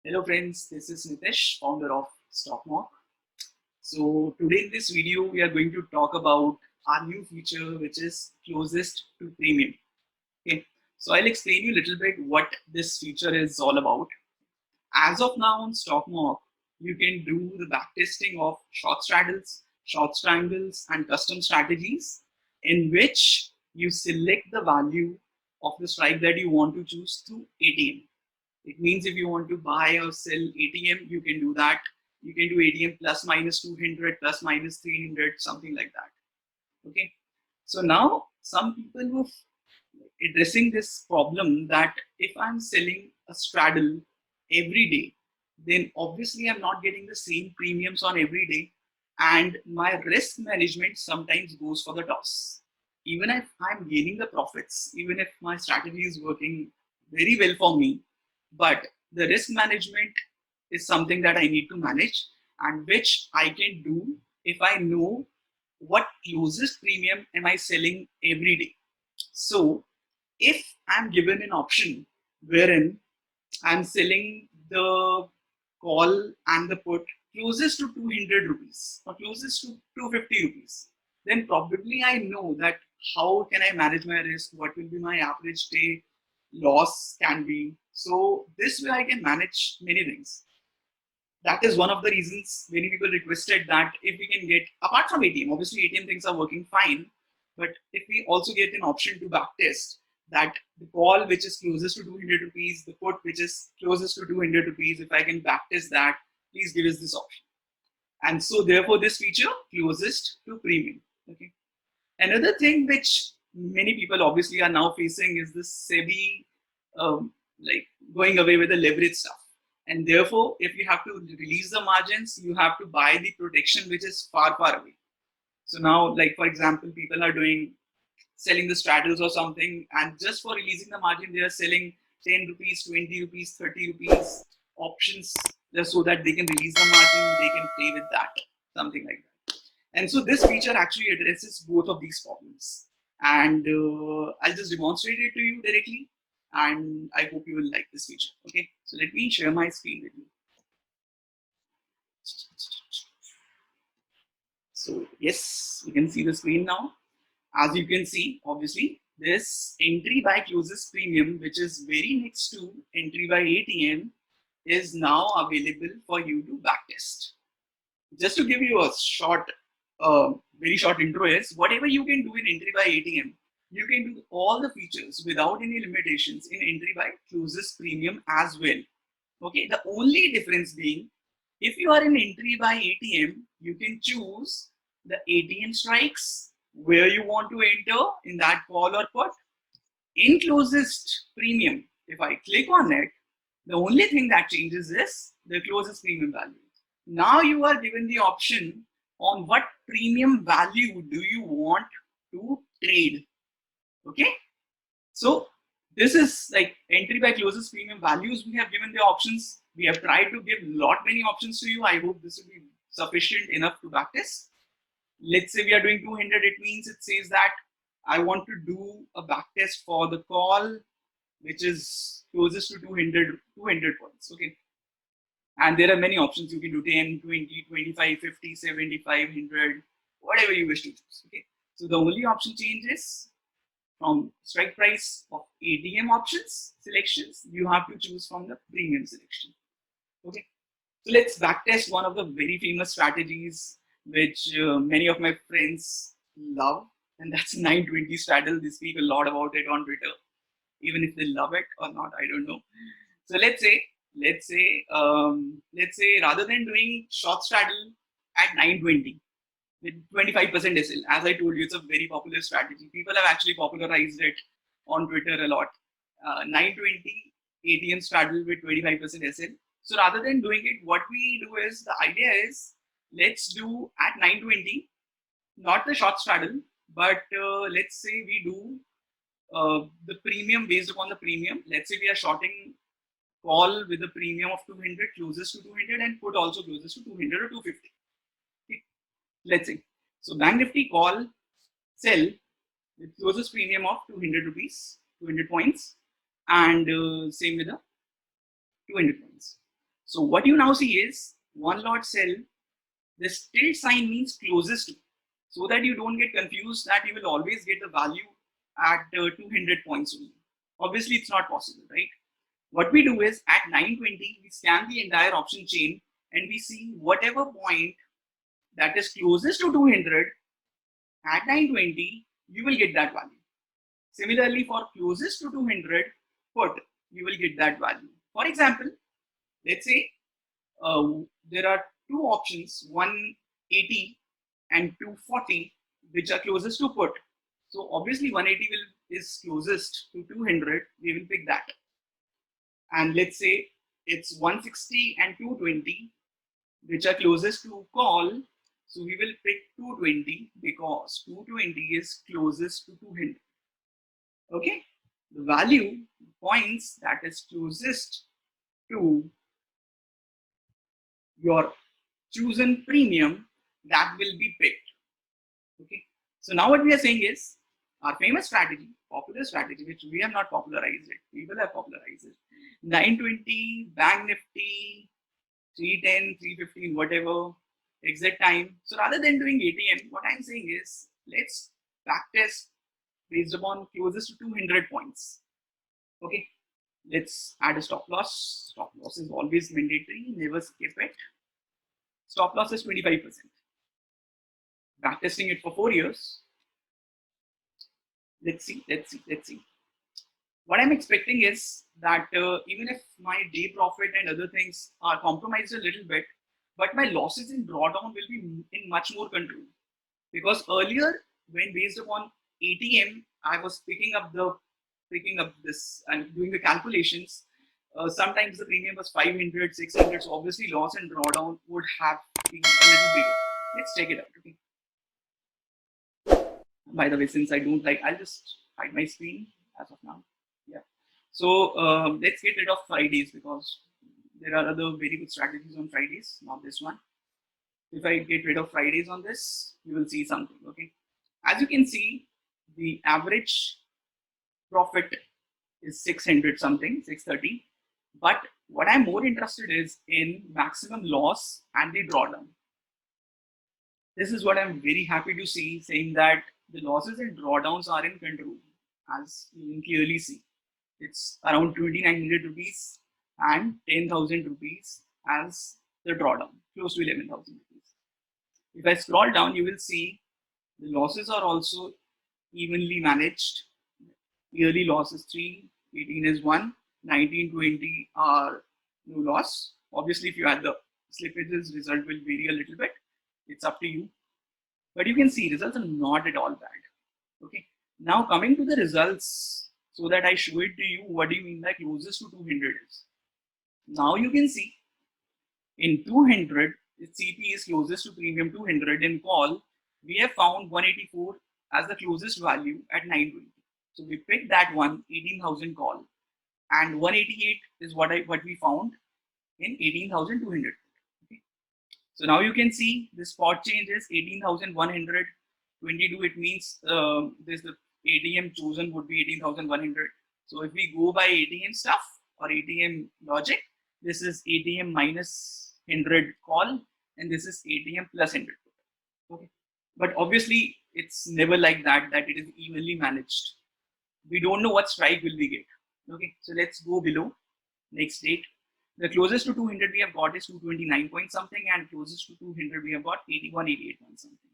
Hello friends, this is Nitesh, founder of Stockmark. So today in this video, we are going to talk about our new feature, which is closest to premium. Okay, so I'll explain you a little bit what this feature is all about. As of now on Stockmark, you can do the backtesting of short straddles, short triangles, and custom strategies in which you select the value of the strike that you want to choose through ATM. It means if you want to buy or sell ATM, you can do that. You can do ATM plus minus 200, plus minus 300, something like that. Okay. So now some people who addressing this problem that if I'm selling a straddle every day, then obviously I'm not getting the same premiums on every day. And my risk management sometimes goes for the toss. Even if I'm gaining the profits, even if my strategy is working very well for me, but the risk management is something that I need to manage and which I can do if I know what closest premium am I selling every day. So if I'm given an option wherein I'm selling the call and the put closest to 200 rupees or closest to 250 rupees, then probably I know that how can I manage my risk, what will be my average day loss can be. So this way I can manage many things. That is one of the reasons many people requested that if we can get, apart from ATM, obviously ATM things are working fine, but if we also get an option to backtest that the call which is closest to 200 rupees, the put which is closest to 200 rupees, if I can backtest that, please give us this option. And so therefore this feature closest to premium. Okay. Another thing which many people obviously are now facing is this SEBI like going away with the leverage stuff. And therefore, if you have to release the margins, you have to buy the protection which is far, far away. So now, like for example, people are doing selling the straddles or something, and just for releasing the margin, they are selling 10 rupees, 20 rupees, 30 rupees options just so that they can release the margin, they can play with that, something like that. And so this feature actually addresses both of these problems. And I'll just demonstrate it to you directly. And I hope you will like this feature. Okay, so let me share my screen with you. So yes, you can see the screen now. As you can see, obviously, this entry by closest premium, which is very next to entry by ATM, is now available for you to backtest. Just to give you a short, very short intro is, whatever you can do in entry by ATM, you can do all the features without any limitations in entry by closest premium as well. Okay, the only difference being, if you are in entry by ATM, you can choose the ATM strikes where you want to enter in that call or put. In closest premium, if I click on it, the only thing that changes is the closest premium value. Now you are given the option on what premium value do you want to trade. Okay, so this is like entry by closest premium values. We have given the options. We have tried to give lot many options to you. I hope this will be sufficient enough to backtest. Let's say we are doing 200. It means it says that I want to do a backtest for the call which is closest to 200 points. Okay, and there are many options. You can do 10, 20, 25, 50, 75, 100, whatever you wish to choose. Okay, so the only option changes from strike price of ATM options selections, you have to choose from the premium selection. Okay, so let's backtest one of the very famous strategies which many of my friends love, and that's 920 straddle. They speak a lot about it on Twitter, even if they love it or not, I don't know. So let's say rather than doing short straddle at 920 with 25% SL, as I told you, it's a very popular strategy. People have actually popularized it on Twitter a lot. 920 ATM straddle with 25% SL. So rather than doing it, what we do is, the idea is, let's do at 920, not the short straddle, but let's say we do the premium based upon the premium. Let's say we are shorting call with a premium of 200, closest to 200, and put also closest to 200 or 250. Okay. Let's say, so Bank Nifty call sell with closest premium of 200 rupees, 200 points, and same with the 200 points. So what you now see is one lot cell, this tilde sign means closest to, so that you don't get confused that you will always get the value at 200 points only. Obviously, it's not possible, right? What we do is at 920, we scan the entire option chain and we see whatever point that is closest to 200 at 920, you will get that value. Similarly, for closest to 200 put, you will get that value. For example, let's say there are two options, 180 and 240, which are closest to put. So obviously 180 is closest to 200, we will pick that. And let's say it's 160 and 220, which are closest to call. So we will pick 220 because 220 is closest to 200. Okay, the value points that is closest to your chosen premium, that will be picked. Okay, so now what we are saying is our famous strategy, popular strategy, which we have not popularized it, people have popularized it. 920, Bank Nifty, 310, 315, whatever, exit time. So rather than doing ATM, what I'm saying is let's backtest based upon closest to 200 points. Okay, let's add a stop loss. Stop loss is always mandatory, never skip it. Stop loss is 25%. Backtesting it for 4 years. Let's see. What I'm expecting is that even if my day profit and other things are compromised a little bit, but my losses in drawdown will be in much more control. Because earlier, when based upon ATM, I was picking up this and doing the calculations. Sometimes the premium was 500, 600. So obviously, loss in drawdown would have been a little bigger. Let's check it out. Okay. By the way, since I don't like, I'll just hide my screen as of now. Yeah. So let's get rid of Fridays because there are other very good strategies on Fridays, not this one. If I get rid of Fridays on this, you will see something. Okay. As you can see, the average profit is 600 something, 630. But what I'm more interested is in maximum loss and the drawdown. This is what I'm very happy to see, saying that the losses and drawdowns are in control, as you can clearly see. It's around 2,900 rupees and 10,000 rupees as the drawdown, close to 11,000 rupees. If I scroll down, you will see the losses are also evenly managed. Yearly loss is 3, 18 is 1, 19, 20 are no loss. Obviously, if you add the slippages, result will vary a little bit. It's up to you. But you can see results are not at all bad. Okay. Now coming to the results, so that I show it to you, what do you mean by closest to 200 is? Now you can see in 200, CP is closest to premium 200. In call, we have found 184 as the closest value at 920. So we picked that one, 18,000 call, and 188 is what we found in 18,200. Okay. So now you can see the spot change is 18,122. It means this the ATM chosen would be 18,100. So if we go by ATM stuff or ATM logic, this is ATM minus 100 call, and this is ATM plus 100. Okay. But obviously, it's never like that it is evenly managed. We don't know what strike will we get. Okay, so let's go below. Next date. The closest to 200 we have got is 229 point something, and closest to 200 we have got 81, 88 point something.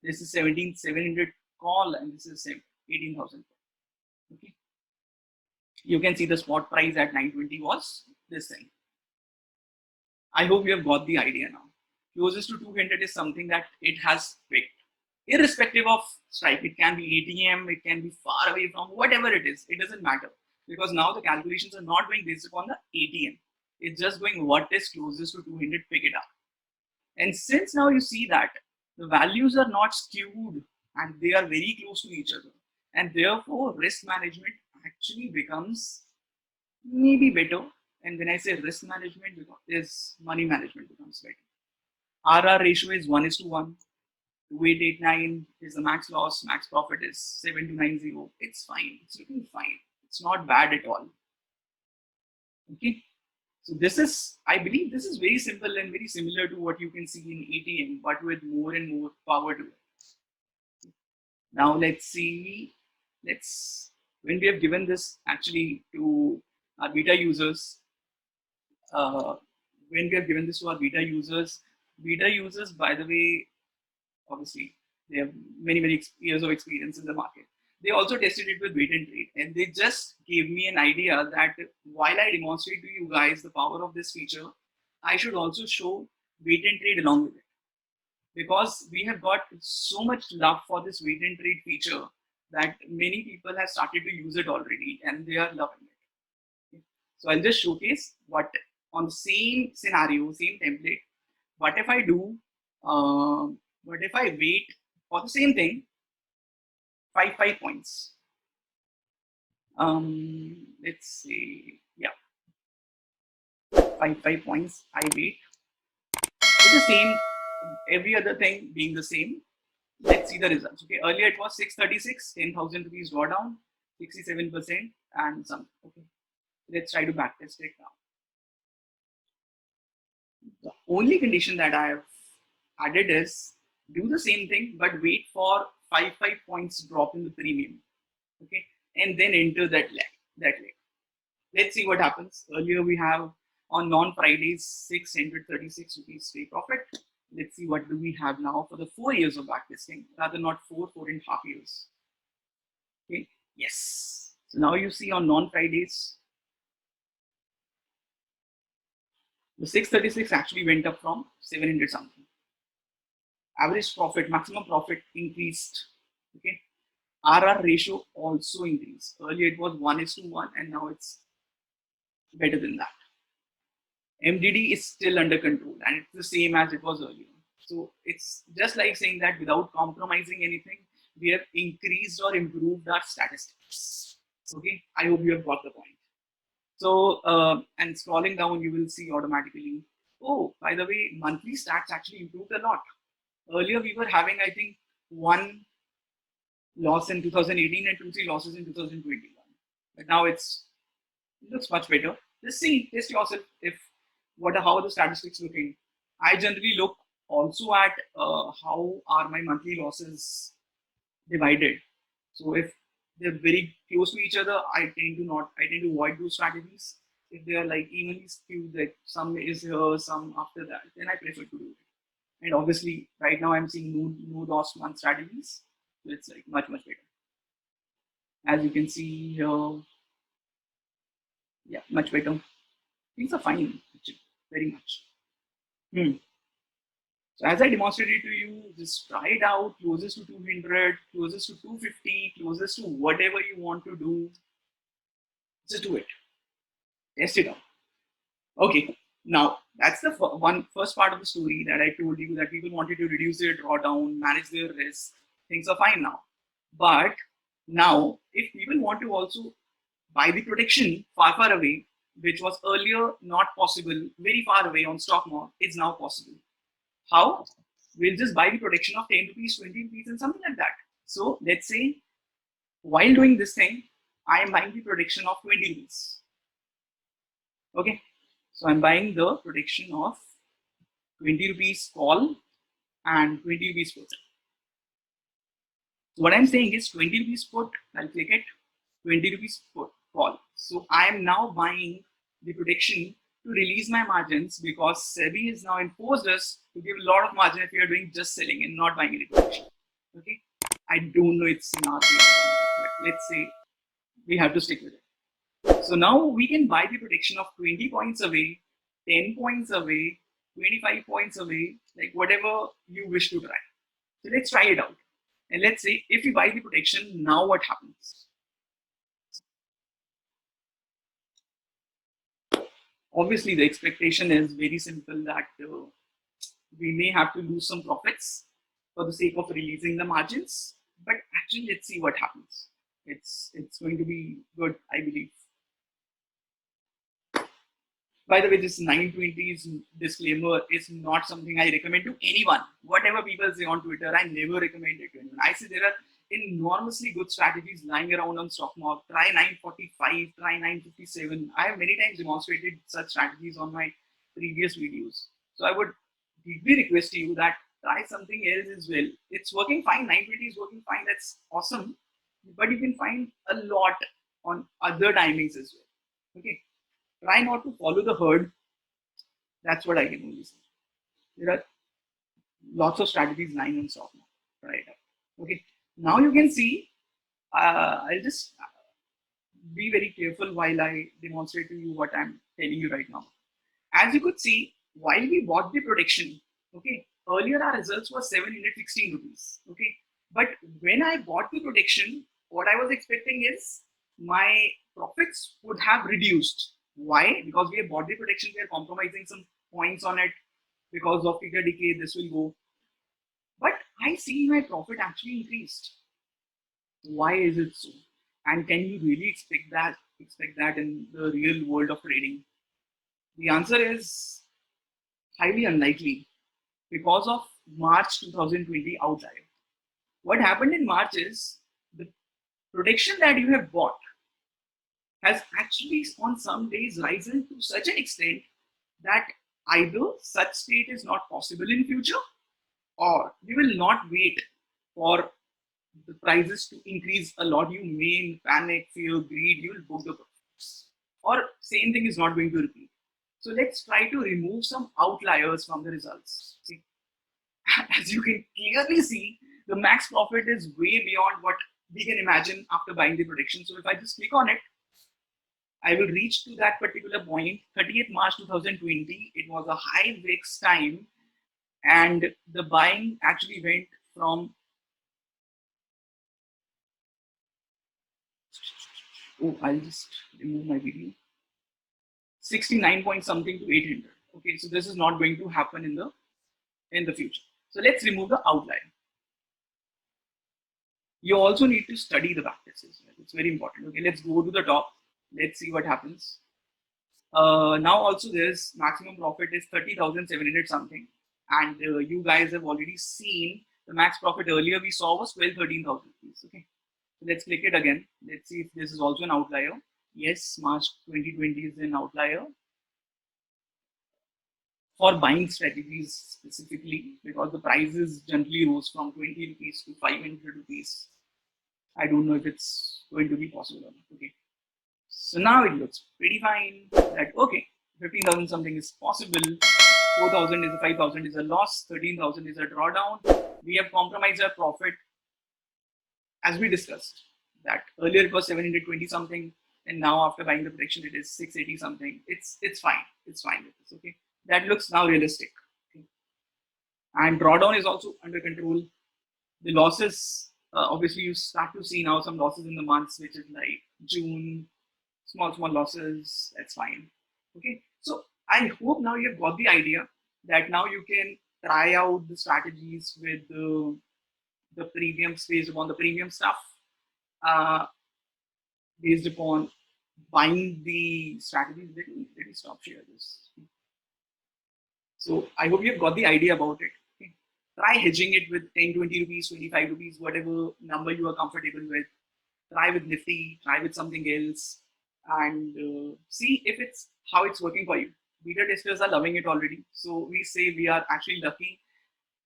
This is 17,700 call, and this is 18,000. Okay, you can see the spot price at 920 was this thing. I hope you have got the idea now. Closest to 200 is something that it has picked. Irrespective of strike, it can be ATM, it can be far away from whatever it is, it doesn't matter. Because now the calculations are not going based upon the ATM. It's just going what is closest to 200, pick it up. And since now you see that the values are not skewed and they are very close to each other, and therefore risk management actually becomes maybe better. And when I say risk management, is money management becomes better. RR ratio is 1:1. 2889 is the max loss, max profit is 7290. It's fine, it's looking fine. It's not bad at all. Okay. So this is, I believe this is very simple and very similar to what you can see in ATM, but with more and more power to it. Now let's see, when we have given this actually to our beta users, uh, when we have given this to our beta users, by the way, obviously they have many years of experience in the market. They also tested it with wait and trade, and they just gave me an idea that while I demonstrate to you guys the power of this feature, I should also show wait and trade along with it, because we have got so much love for this wait and trade feature that many people have started to use it already and they are loving it. So I'll just showcase what on the same scenario, same template. What if I do, what if I wait for the same thing, 5 points. Let's say, yeah, 5 points. I wait with the same, every other thing being the same. Let's see the results. Okay, earlier it was 636, 10,000 rupees drawdown, 67% and some. Okay, let's try to backtest it now. The only condition that I have added is do the same thing but wait for 5 points drop in the premium. Okay, and then enter that leg. Let's see what happens. Earlier we have on non-Fridays 636 rupees free profit. Let's see what do we have now for the 4 years of backtesting, rather not 4.5 years. Okay, yes. So now you see on non-Fridays, the 636 actually went up from 700 something. Average profit, maximum profit increased. Okay, RR ratio also increased. Earlier it was 1:1 and now it's better than that. MDD is still under control and it's the same as it was earlier. So it's just like saying that without compromising anything, we have increased or improved our statistics. Okay, I hope you have got the point. So, and scrolling down, you will see automatically, oh, by the way, monthly stats actually improved a lot. Earlier, we were having, I think, 1 loss in 2018 and 2-3 losses in 2021. But now it looks much better. Just see, test yourself if how are the statistics looking. I generally look also at how are my monthly losses divided. So if they're very close to each other, I tend to avoid those strategies. If they are like evenly skewed, like some is here, some after that, then I prefer to do it. And obviously, right now I'm seeing no loss month strategies, so it's like much better. As you can see here, yeah, much better. Things are fine, actually, very much. So as I demonstrated to you, just try it out, closest to 200, closest to 250, closest to whatever you want to do. Just do it. Test it out. Okay, now that's the first part of the story that I told you, that people wanted to reduce their drawdown, manage their risk. Things are fine now. But now, if people want to also buy the protection far away, which was earlier not possible, very far away on stock market, is now possible. How? We'll just buy the protection of 10 rupees, 20 rupees, and something like that. So let's say while doing this thing, I am buying the protection of 20 rupees. Okay, so I'm buying the protection of 20 rupees call and 20 rupees put. So what I'm saying is 20 rupees put, I'll click it, 20 rupees put call. So I am now buying the protection to release my margins, because SEBI has now enforced us to give a lot of margin if you are doing just selling and not buying any protection. Okay, I don't know it's in our favor, but let's say we have to stick with it. So now we can buy the protection of 20 points away, 10 points away, 25 points away, like whatever you wish to try. So let's try it out. And let's say if you buy the protection, now what happens? Obviously, the expectation is very simple, that we may have to lose some profits for the sake of releasing the margins. But actually, let's see what happens. It's going to be good, I believe. By the way, this 920's disclaimer is not something I recommend to anyone. Whatever people say on Twitter, I never recommend it to anyone. I say there are enormously good strategies lying around on stock market. Try 945, try 957. I have many times demonstrated such strategies on my previous videos. So I would deeply request you that try something else as well. It's working fine. 920 is working fine. That's awesome. But you can find a lot on other timings as well. Okay. Try not to follow the herd. That's what I can only say. There are lots of strategies lying on stock market right now. Okay. Now you can see. I'll just be very careful while I demonstrate to you what I'm telling you right now. As you could see, while we bought the protection, okay, earlier our results were 716 rupees, okay. But when I bought the protection, what I was expecting is my profits would have reduced. Why? Because we have bought the protection, we are compromising some points on it because of figure decay, this will go. But I see my profit actually increased. Why is it so? And can you really expect that in the real world of trading? The answer is highly unlikely because of March 2020 outlier. What happened in March is the protection that you have bought has actually on some days risen to such an extent that either such state is not possible in future, or we will not wait for the prices to increase a lot. You may in panic, fear, greed, you will book the profits. Or same thing is not going to repeat. So let's try to remove some outliers from the results. See, as you can clearly see, the max profit is way beyond what we can imagine after buying the prediction. So if I just click on it, I will reach to that particular point, 30th March 2020. It was a high VIX time, and the buying actually went from, oh, I'll just remove my video, 69 point something to 800. Okay, so this is not going to happen in the future. So let's remove the outlier. You also need to study the backtest as well. It's very important. Okay, let's go to the top. Let's see what happens. Now also there's maximum profit is 30,700 something, and you guys have already seen the max profit earlier we saw was 12,000-13,000 rupees. Okay, so let's click it again. Let's see if this is also an outlier. Yes, March 2020 is an outlier for buying strategies specifically, because the prices gently rose from 20 rupees to 500 rupees. I don't know if it's going to be possible or not. Okay, so now it looks pretty fine that okay, 15,000 something is possible, 4,000 is 5,000 is a loss, 13,000 is a drawdown. We have compromised our profit as we discussed that earlier it was 720 something, and now after buying the prediction it is 680 something. It's fine. It's fine with this. Okay, that looks now realistic. Okay. And drawdown is also under control. The losses, obviously you start to see now some losses in the months, which is like June, small losses. That's fine. Okay, so I hope now you have got the idea that now you can try out the strategies with the premiums based upon the premium stuff, uh, based upon buying the strategies. Let me stop share this. So I hope you've got the idea about it. Okay. Try hedging it with 10, 20 rupees, 25 rupees, whatever number you are comfortable with. Try with Nifty, try with something else, and see if it's how it's working for you. Beta testers are loving it already. So we say we are actually lucky.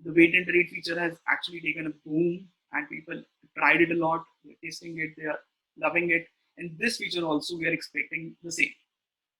The wait and trade feature has actually taken a boom, and people tried it a lot. They're testing it, they are loving it. And this feature also we are expecting the same.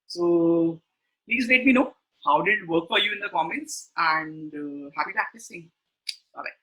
So please let me know how did it work for you in the comments, and happy practicing. Bye bye.